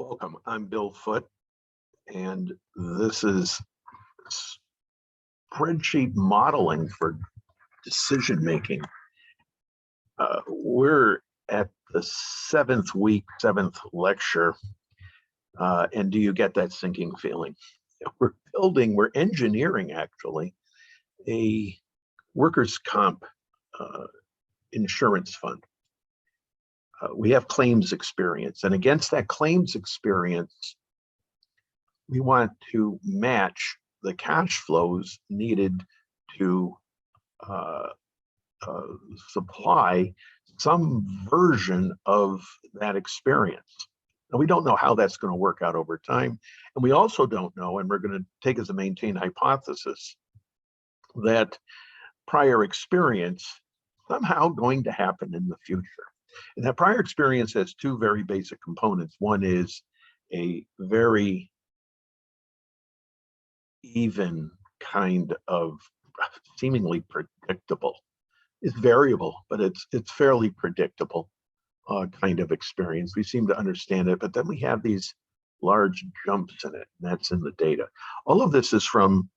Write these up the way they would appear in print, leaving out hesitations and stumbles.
Welcome. I'm Bill Foote, and this is spreadsheet modeling for decision making. We're at the seventh week, seventh lecture, and do you get that sinking feeling? We're engineering actually a workers' comp insurance fund. We have claims experience, and against that claims experience, we want to match the cash flows needed to supply some version of that experience. And we don't know how that's going to work out over time. And we also don't know, and we're going to take as a maintained hypothesis, that prior experience somehow going to happen in the future. And that prior experience has two very basic components. One is a very even kind of seemingly predictable. It's variable, but it's fairly predictable kind of experience. We seem to understand it, but then we have these large jumps in it, and that's in the data. All of this is from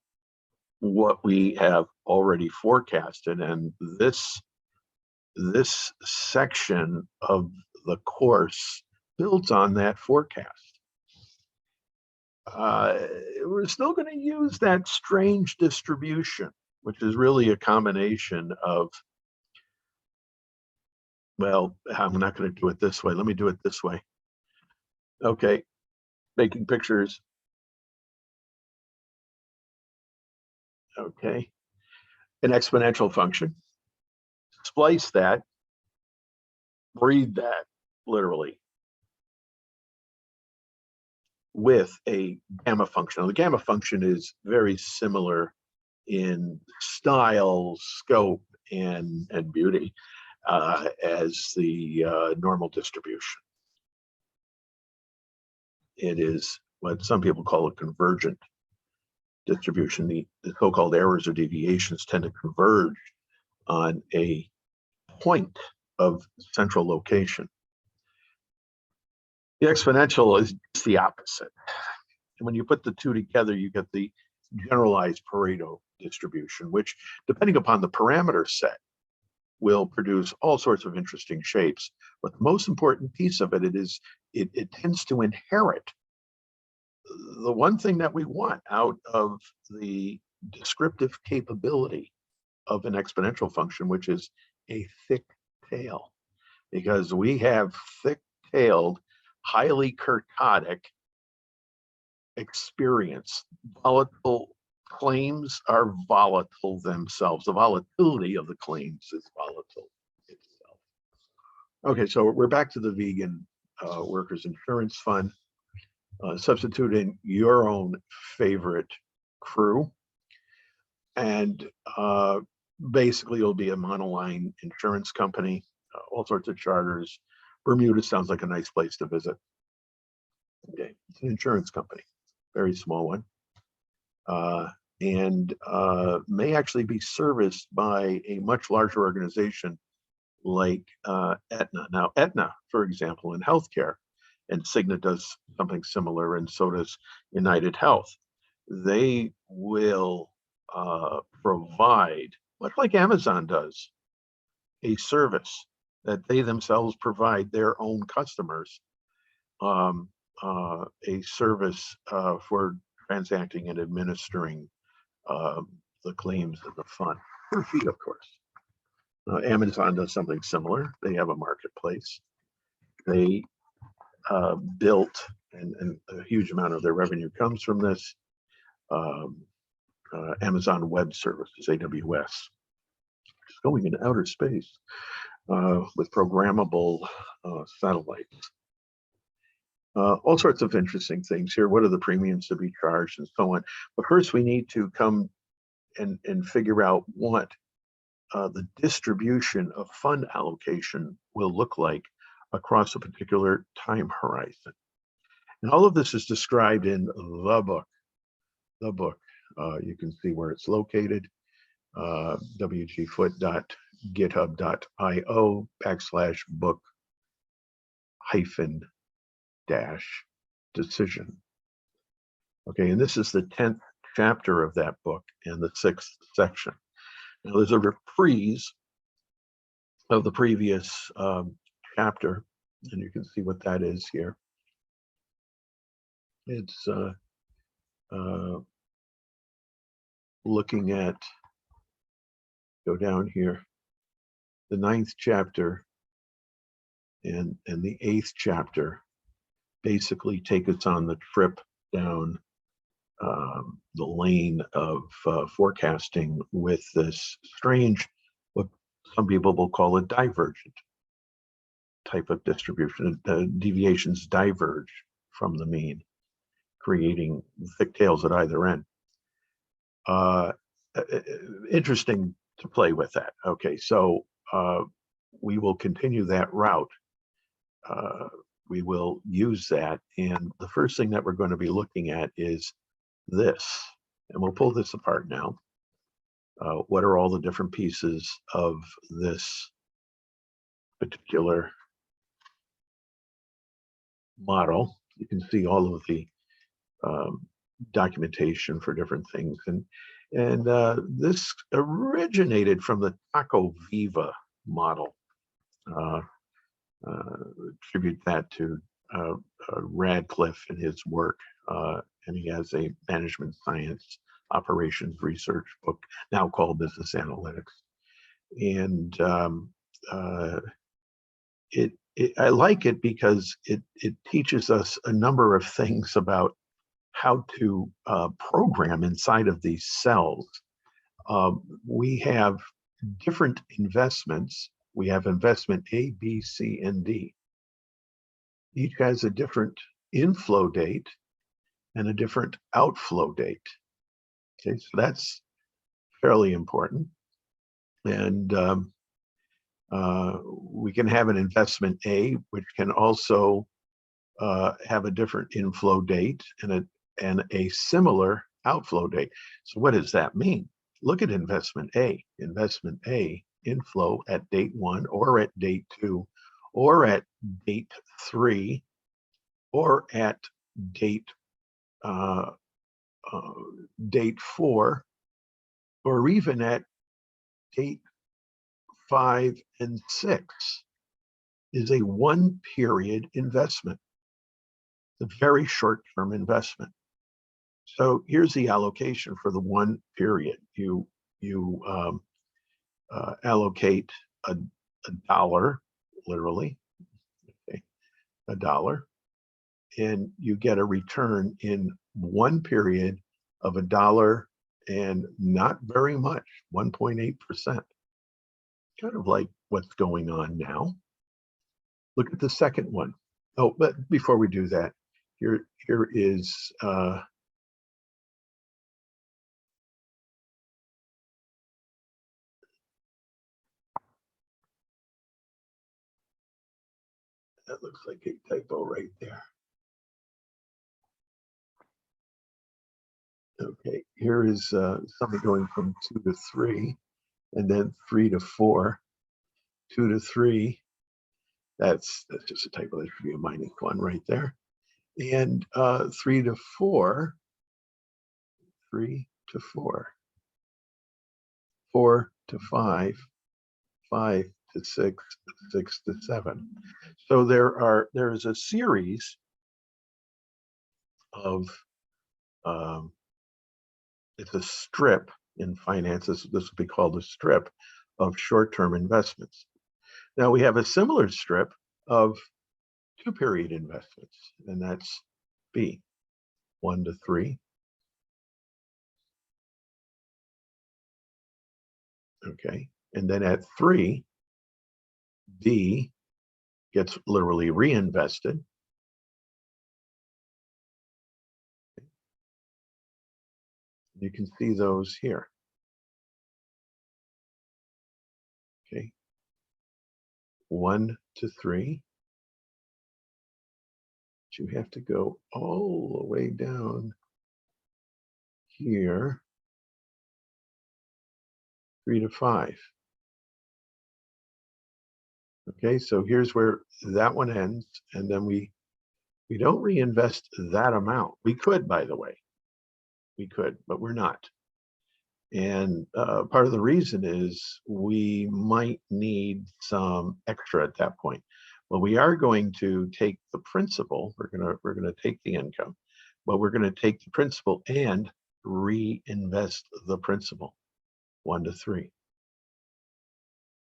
what we have already forecasted, and this section of the course builds on that forecast. We're still going to use that strange distribution, which is really a combination of, well, I'm not going to do it this way. Let me do it this way. Okay, making pictures. Okay, an exponential function. Splice that, breed that, literally, with a gamma function. Now, the gamma function is very similar in style, scope, and beauty as the normal distribution. It is what some people call a convergent distribution. The so-called errors or deviations tend to converge on a point of central location. The exponential is the opposite. And when you put the two together, you get the generalized Pareto distribution, which, depending upon the parameter set, will produce all sorts of interesting shapes. But the most important piece of it is it tends to inherit the one thing that we want out of the descriptive capability of an exponential function, which is a thick tail, because we have thick-tailed, highly kurtotic experience. Volatile claims are volatile themselves. The volatility of the claims is volatile itself. Okay, so we're back to the vegan workers insurance fund. Substituting your own favorite crew, and basically it'll be a monoline insurance company, all sorts of charters. Bermuda sounds like a nice place to visit. Okay, it's an insurance company, very small one, and may actually be serviced by a much larger organization like Aetna. Now, Aetna, for example, in healthcare, and Cigna does something similar, and so does United Health. They will provide, much like Amazon does, a service that they themselves provide their own customers, a service for transacting and administering the claims of the fund, for a fee, of course. Amazon does something similar. They have a marketplace. They built, and a huge amount of their revenue comes from this, Amazon Web Services, AWS, which is going into outer space with programmable satellites. All sorts of interesting things here. What are the premiums to be charged and so on? But first we need to come and figure out what the distribution of fund allocation will look like across a particular time horizon. And all of this is described in the book. You can see where it's located, wgfoot.github.io/book-dash decision. Okay, and this is the 10th chapter of that book and the 6th section. Now there's a reprise of the previous chapter, and you can see what that is here. It's looking at, go down here, the 9th chapter and the 8th chapter basically take us on the trip down the lane of forecasting with this strange, what some people will call a divergent type of distribution. Deviations diverge from the mean, creating thick tails at either end. Interesting to play with that. Okay, so we will continue that route. We will use that, and the first thing that we're going to be looking at is this, and we'll pull this apart now. What are all the different pieces of this particular model? You can see all of the documentation for different things, and this originated from the Taco Viva model. Attribute that to Radcliffe and his work, and he has a management science operations research book now called Business Analytics. And I like it because it teaches us a number of things about how to program inside of these cells. We have different investments. We have investment A, B, C, and D. Each has a different inflow date and a different outflow date. Okay, so that's fairly important. And we can have an investment A, which can also have a different inflow date and a similar outflow date. So what does that mean? Look at investment A. Investment A, inflow at date 1 or at date 2 or at date 3 or at date 4 or even at date 5 and 6 is a 1-period investment. It's a very short-term investment. So here's the allocation for the 1 period. You allocate a dollar, literally, okay, $1, and you get a return in 1 period of $1 and not very much, 1.8%. Kind of like what's going on now. Look at the second one. Oh, but before we do that, here is that looks like a typo right there. Okay, here is something going from 2 to 3, and then 3 to 4, 2 to 3. That's just a typo. There should be a -1 right there. And 3 to 4, 3 to 4, 4 to 5, 5 to 6, 6 to 7. So there is a series of it's a strip in finance. This would be called a strip of short-term investments. Now we have a similar strip of 2-period investments, and that's B, 1 to 3. Okay, and then at 3, D gets literally reinvested. You can see those here. Okay, 1 to 3. But you have to go all the way down here, 3 to 5. Okay, so here's where that one ends, and then we We don't reinvest that amount. We could, by the way, we could, but we're not. And part of the reason is we might need some extra at that point. Well, we are going to take the principal. We're gonna take the income, but we're going to take the principal and reinvest the principal. 1 to 3.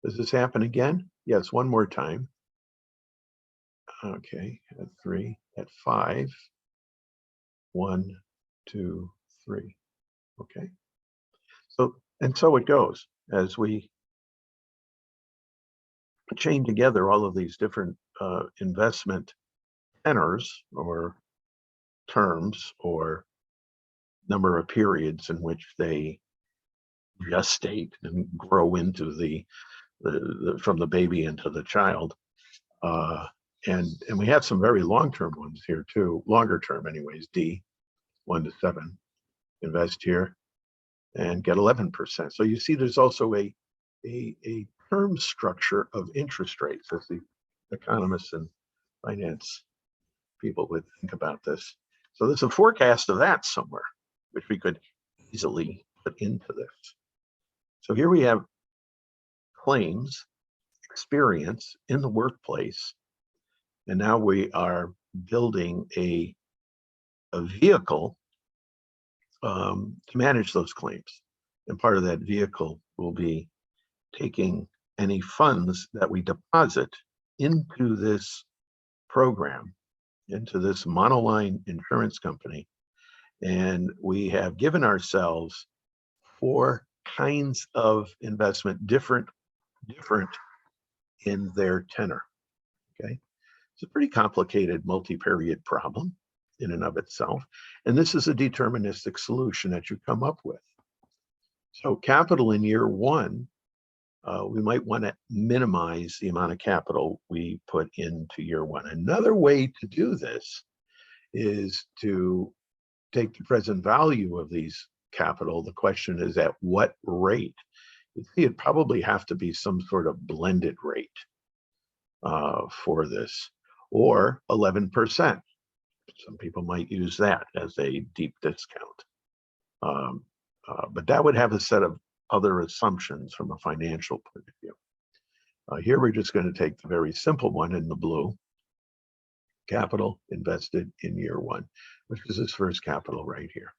Does this happen again? Yes, one more time. Okay, at 3, at 5. 1, 2, 3. Okay. So it goes as we chain together all of these different investment tenors or terms or number of periods in which they gestate and grow into the from the baby into the child. And we have some very long-term ones here too, longer term anyways, D, 1 to 7, invest here and get 11%. So you see there's also a term structure of interest rates as the economists and finance people would think about this. So there's a forecast of that somewhere, which we could easily put into this. So here we have claims, experience in the workplace, and now we are building a vehicle to manage those claims. And part of that vehicle will be taking any funds that we deposit into this program, into this monoline insurance company. And we have given ourselves 4 kinds of investment, different in their tenor. Okay. It's a pretty complicated multi-period problem in and of itself. And this is a deterministic solution that you come up with. So capital in year 1, we might want to minimize the amount of capital we put into year 1. Another way to do this is to take the present value of these capital. The question is at what rate? You see, it'd probably have to be some sort of blended rate for this, or 11%. Some people might use that as a deep discount. But that would have a set of other assumptions from a financial point of view. Here we're just going to take the very simple one in the blue, capital invested in year 1, which is this first capital right here.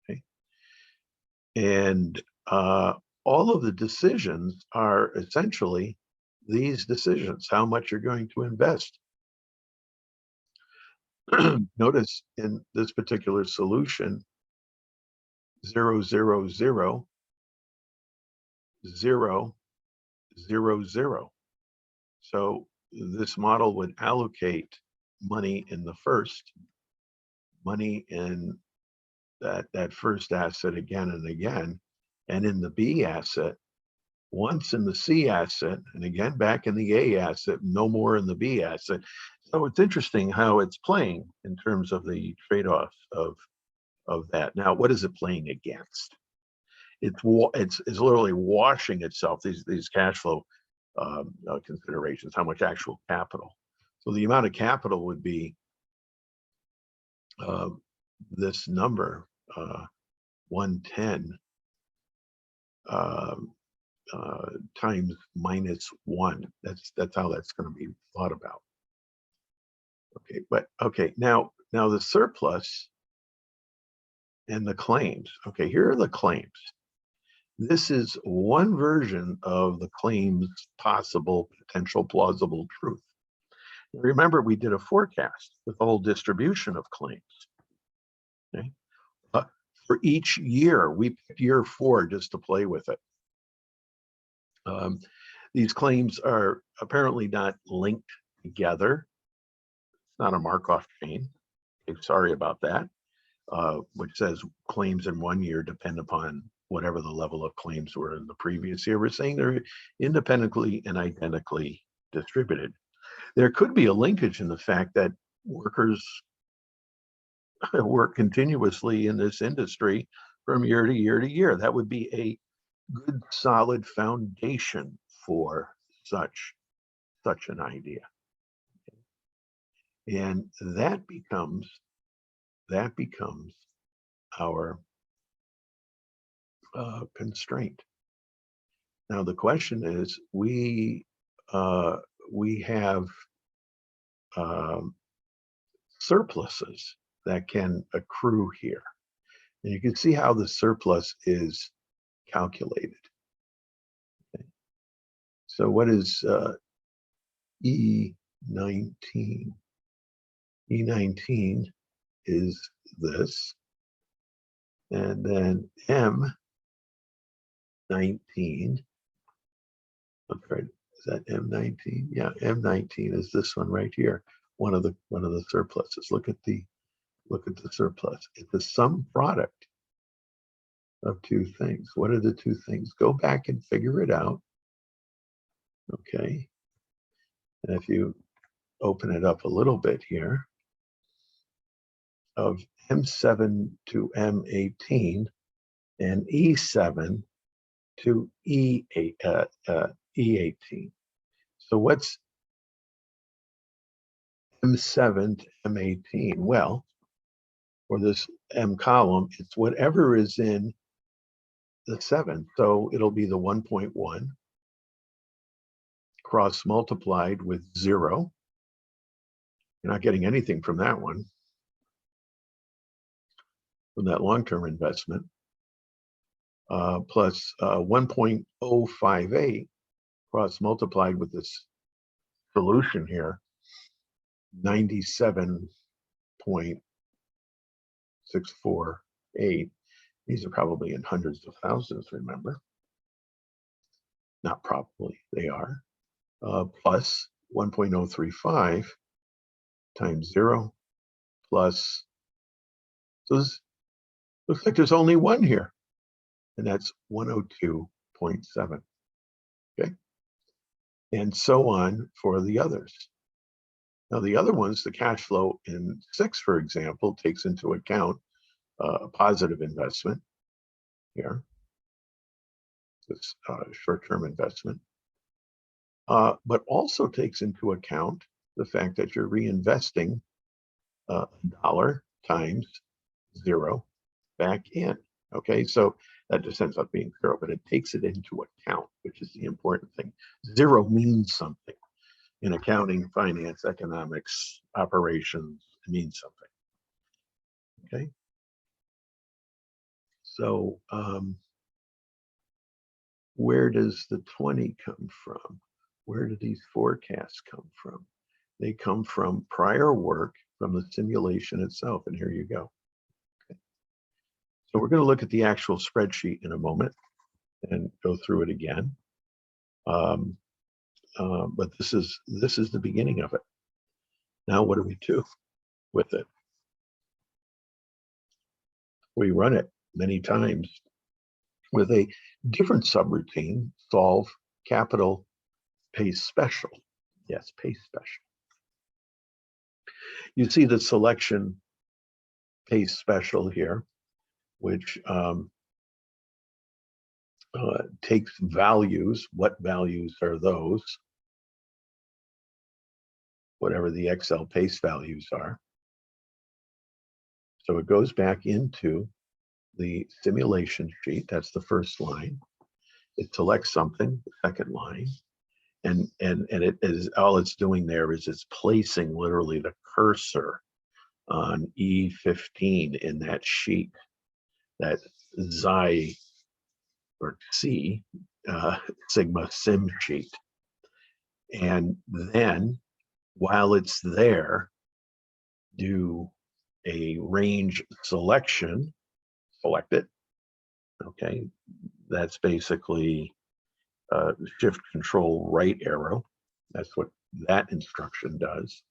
Okay. And all of the decisions are essentially these decisions, how much you're going to invest. Notice in this particular solution, 0, 0, 0, 0, 0, 0. So this model would allocate money in the first, money in that first asset again and again, and in the B asset, once in the C asset, and again back in the A asset, no more in the B asset. So it's interesting how it's playing in terms of the trade-off of that. Now, what is it playing against? It's literally washing itself, these cash flow considerations, how much actual capital. So the amount of capital would be this number, 110 times -1. That's how that's going to be thought about. Okay, but okay, now the surplus and the claims. Okay, here are the claims. This is one version of the claims possible, potential, plausible truth. Remember, we did a forecast with the whole distribution of claims. Okay, for each year, we picked year 4 just to play with it. These claims are apparently not linked together. It's not a Markov chain. Okay, sorry about that. Which says claims in one year depend upon whatever the level of claims were in the previous year. We're saying they're independently and identically distributed. There could be a linkage in the fact that workers work continuously in this industry from year to year to year. That would be a good, solid foundation for such an idea. And that becomes our constraint. Now the question is, we have surpluses that can accrue here. And you can see how the surplus is calculated. Okay. So what is E19? E19 is this, and then M19. I'm afraid, is that M19? Yeah, M19 is this one right here. One of the surpluses. Look at the surplus. It's the sum product of two things. What are the two things? Go back and figure it out. Okay. And if you open it up a little bit here, of M7 to M18 and E7 to E18. So what's M7 to M18? Well, for this M column, it's whatever is in the 7. So it'll be the 1.1 cross multiplied with 0. You're not getting anything from that one, from that long-term investment, plus 1.058 cross multiplied with this solution here, 97.648. These are probably in hundreds of thousands, remember? Not probably, they are. Plus 1.035 times 0 plus, so this looks like there's only one here, and that's 102.7. Okay. And so on for the others. Now the other ones, the cash flow in 6, for example, takes into account a positive investment here, this short-term investment, but also takes into account the fact that you're reinvesting $1 times 0 back in. Okay, so that just ends up being 0, but it takes it into account, which is the important thing. 0 means something. In accounting, finance, economics, operations, it means something. Okay. So where does the 20 come from? Where do these forecasts come from? They come from prior work from the simulation itself. And here you go. Okay. So we're going to look at the actual spreadsheet in a moment and go through it again. But this is the beginning of it. Now, what do we do with it? We run it many times with a different subroutine, solve capital pays special. Yes, pays special. You see the selection pays special here, which takes values. What values are those? Whatever the Excel paste values are. So it goes back into the simulation sheet. That's the first line. It selects something, the second line, and it is, all it's doing there is it's placing literally the cursor on E15 in that sheet, that Xi or C Sigma Sim sheet. And then while it's there, do a range selection, select it. Okay, that's basically shift control right arrow. That's what that instruction does.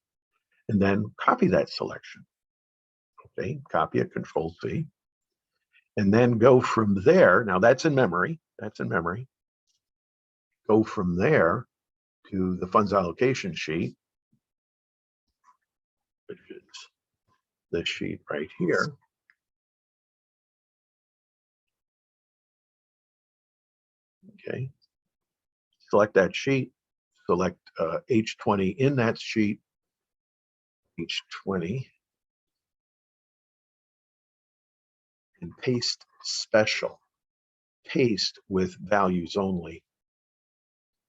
And then copy that selection. Okay, copy it, control C. And then go from there. Now that's in memory. That's in memory. Go from there to the funds allocation sheet, which is this sheet right here. Okay. Select that sheet, select H20 in that sheet, H20 and paste special, paste with values only.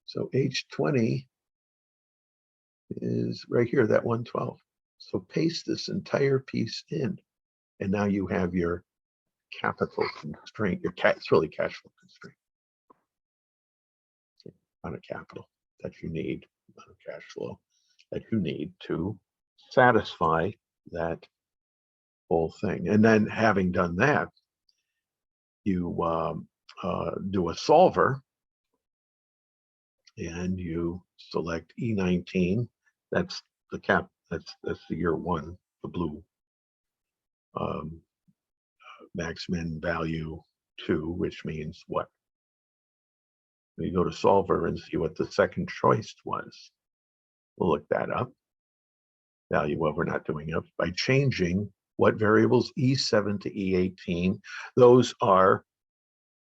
So H20 is right here, that 112. So paste this entire piece in, and now you have your capital constraint. It's really cash flow constraint. Amount of capital that you need, amount of cash flow that you need to satisfy that whole thing. And then having done that, you do a solver, and you select E19. That's the cap. That's the year one, the blue. Max min value 2, which means what? We go to solver and see what the second choice was. We'll look that up. Value what we're not doing it by changing what variables, E7 to E18. Those are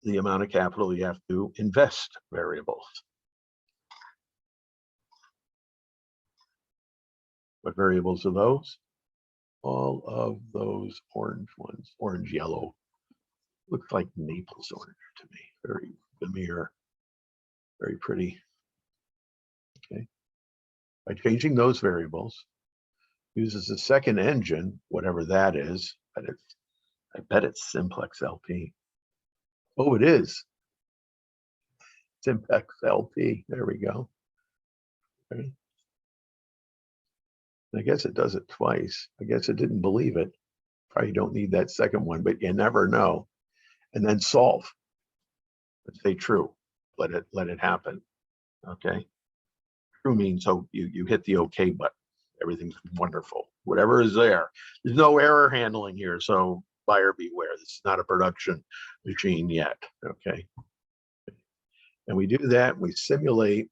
the amount of capital you have to invest variables. What variables are those? All of those orange ones, orange, yellow. Looks like Naples orange to me. Very Vermeer, very pretty. Okay. By changing those variables, uses a second engine, whatever that is, but I bet it's Simplex LP. Oh, it is. Simplex LP. There we go. Okay. I guess it does it twice. I guess it didn't believe it. Probably don't need that second one, but you never know. And then solve. Let's say true. Let it happen. Okay. True means so you hit the OK button. Everything's wonderful. Whatever is there. There's no error handling here. So buyer beware. This is not a production machine yet. Okay. And we do that. We simulate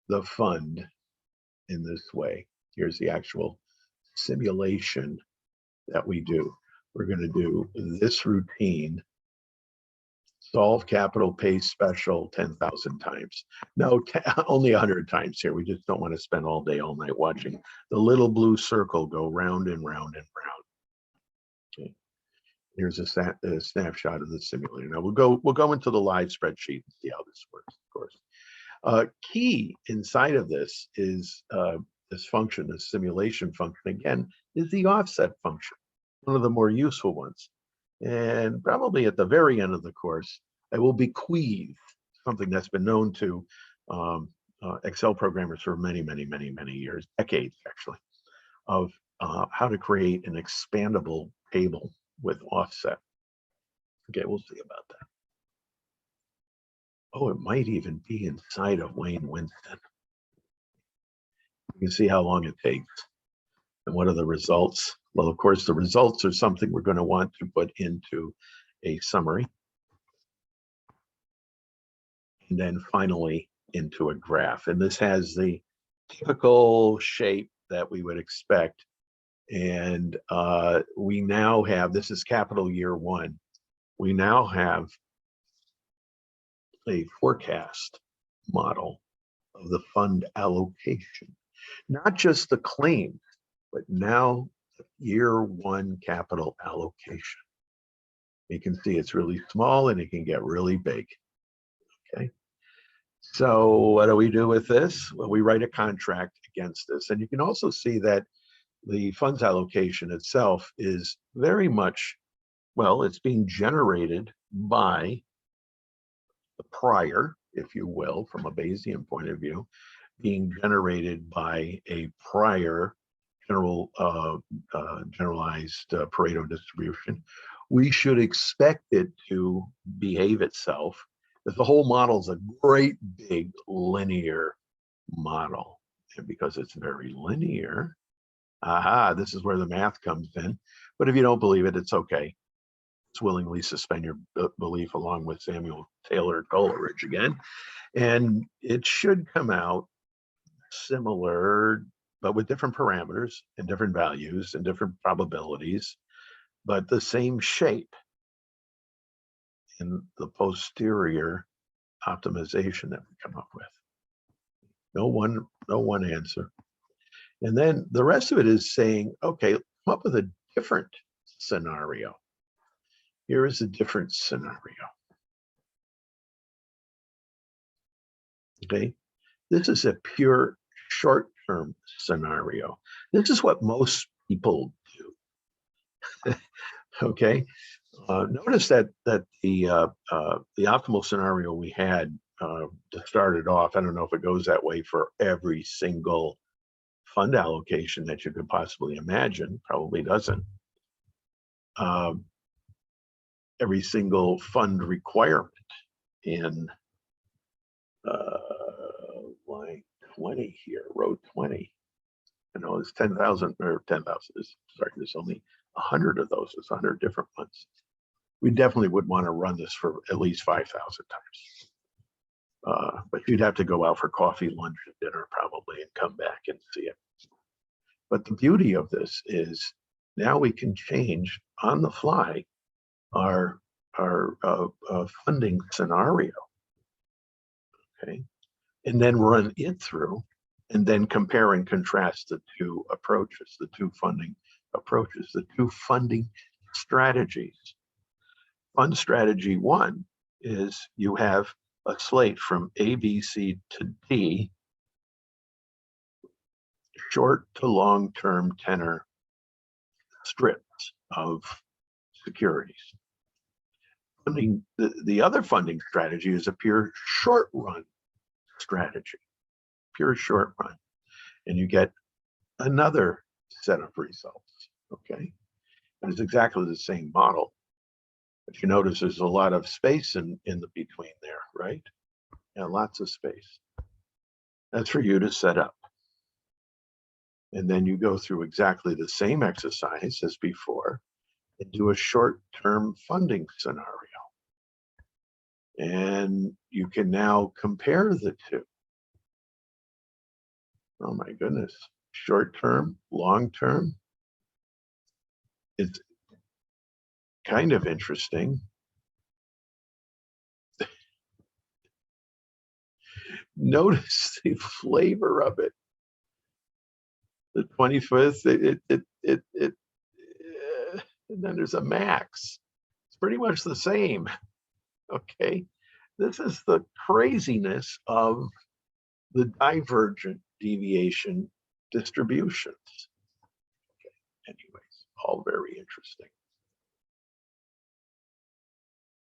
the fund in this way. Here's the actual simulation that we do. We're going to do this routine, solve capital paste special 10,000 times. No, only 100 times here. We just don't want to spend all day, all night watching the little blue circle go round and round and round. Okay. Here's a snapshot of the simulator. Now we'll go into the live spreadsheet and see how this works, of course. Key inside of this is this function, this simulation function, again, is the offset function, one of the more useful ones. And probably at the very end of the course, I will bequeath something that's been known to Excel programmers for many, many, many, many years, decades actually, of how to create an expandable table with offset. Okay, we'll see about that. Oh, it might even be inside of Wayne Winston. You can see how long it takes. And what are the results? Well, of course, the results are something we're going to want to put into a summary. And then finally into a graph. And this has the typical shape that we would expect. And we now have, this is capital year one. We now have a forecast model of the fund allocation, not just the claim, but now year one capital allocation. You can see it's really small and it can get really big. Okay. So what do we do with this? Well, we write a contract against this. And you can also see that the funds allocation itself is very much, well, it's being generated by the prior, if you will, from a Bayesian point of view, being generated by a prior generalized Pareto distribution. We should expect it to behave itself, because the whole model is a great big linear model. And because it's very linear, this is where the math comes in. But if you don't believe it, it's okay. Let's willingly suspend your belief along with Samuel Taylor Coleridge again. And it should come out similar, but with different parameters and different values and different probabilities, but the same shape in the posterior optimization that we come up with. No one answer. And then the rest of it is saying, okay, come up with a different scenario. Here is a different scenario. Okay, this is a pure short-term scenario. This is what most people do. Okay, notice that the optimal scenario we had to start it off. I don't know if it goes that way for every single fund allocation that you could possibly imagine. Probably doesn't. Every single fund requirement in line 20 here, row 20. You know, it's 10,000 or 10,000. Sorry, there's only 100 of those. It's 100 different ones. We definitely would want to run this for at least 5,000 times. But you'd have to go out for coffee, lunch, and dinner probably and come back and see it. But the beauty of this is now we can change on the fly our funding scenario, okay, and then run it through, and then compare and contrast the two approaches, the two funding approaches, the two funding strategies. Fund strategy one is you have a slate from A, B, C to D, short to long-term tenor strips of securities. Funding, the other funding strategy is a pure short run strategy, pure short run. And you get another set of results, okay? And it's exactly the same model. But you notice there's a lot of space in the between there, right? Yeah, lots of space. That's for you to set up. And then you go through exactly the same exercise as before and do a short-term funding scenario. And you can now compare the two. Oh my goodness, short-term, long-term. It's kind of interesting. Notice the flavor of it. The 25th, and then there's a max. It's pretty much the same. Okay, this is the craziness of the divergent deviation distributions. Okay, anyways, all very interesting.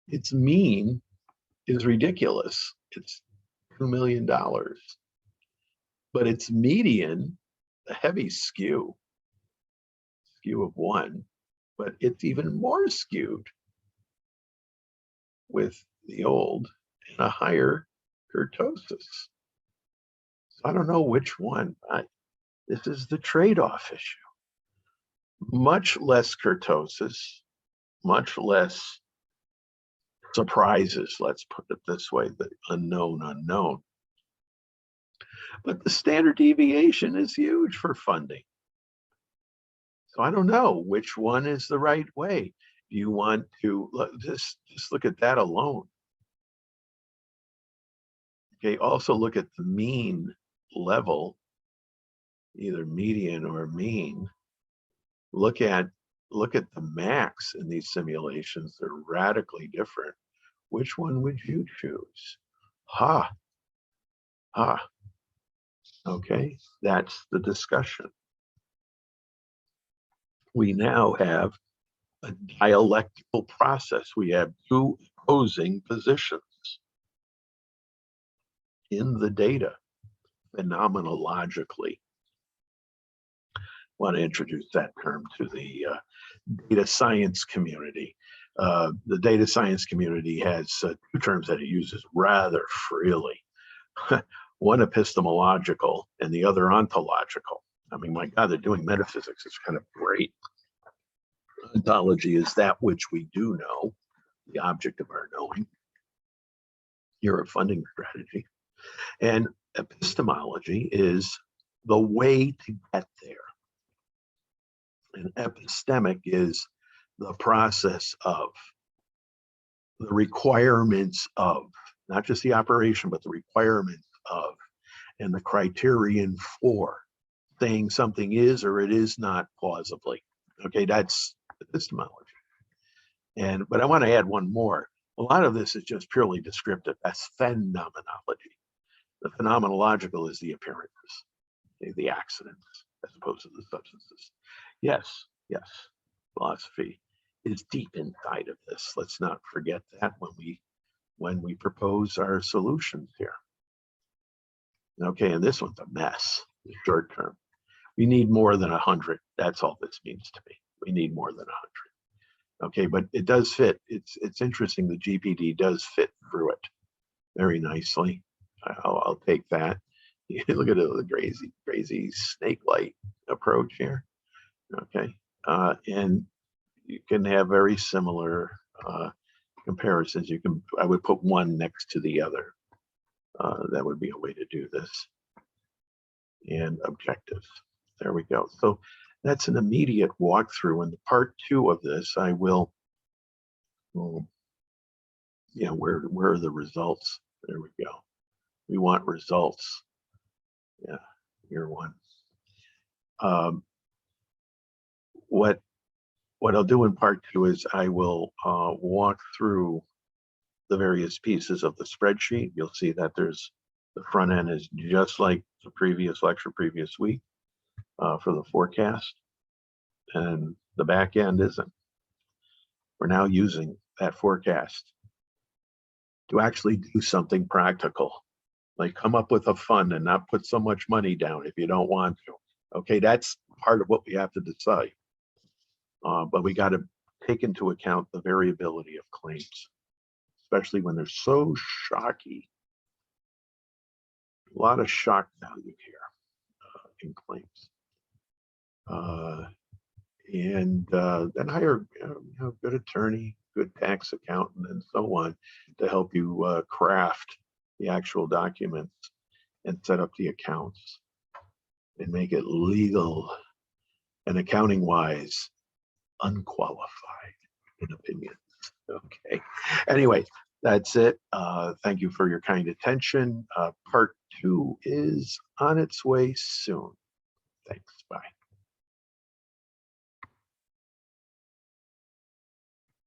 Its mean is ridiculous. It's $2 million, but its median, a heavy skew of 1, but it's even more skewed with the old and a higher kurtosis. So I don't know which one. This is the trade-off issue. Much less kurtosis, much less surprises, let's put it this way, the unknown. But the standard deviation is huge for funding. So I don't know which one is the right way. Do you want to just look at that alone? Okay, also look at the mean level, either median or mean. Look at the max in these simulations. They're radically different. Which one would you choose? Okay, that's the discussion. We now have a dialectical process. We have two opposing positions in the data phenomenologically. I want to introduce that term to the data science community. The data science community has two terms that it uses rather freely. One epistemological and the other ontological. I mean, my God, they're doing metaphysics. It's kind of great. Ontology is that which we do know, the object of our knowing. You're a funding strategy. And epistemology is the way to get there. And epistemic is the process of, the requirements of, not just the operation, but the requirements of, and the criterion for saying something is or it is not plausibly. Okay, that's epistemology. But I want to add one more. A lot of this is just purely descriptive. That's phenomenology. The phenomenological is the appearances, the accidents, as opposed to the substances. Yes, yes, philosophy is deep inside of this. Let's not forget that when we propose our solutions here. Okay, and this one's a mess, the short term. We need more than 100. That's all this means to me. We need more than 100. Okay, but it does fit. It's interesting. The GPD does fit through it very nicely. I'll take that. Look at the crazy snake-like approach here. Okay, and you can have very similar comparisons. I would put one next to the other. That would be a way to do this. And objectives. There we go. So that's an immediate walkthrough. In the part 2 of this, I will, where are the results? There we go. We want results. Yeah, year 1. What I'll do in part 2 is I will walk through the various pieces of the spreadsheet. You'll see that the front end is just like the previous lecture, previous week for the forecast, and the back end isn't. We're now using that forecast to actually do something practical, like come up with a fund and not put so much money down if you don't want to. Okay, that's part of what we have to decide. But we got to take into account the variability of claims, especially when they're so shocky. A lot of shock value here in claims. And then hire good attorney, good tax accountant, and so on to help you craft the actual documents and set up the accounts and make it legal and accounting wise unqualified in opinion. Okay. Anyway, that's it. Thank you for your kind attention. Part 2 is on its way soon. Thanks. Bye.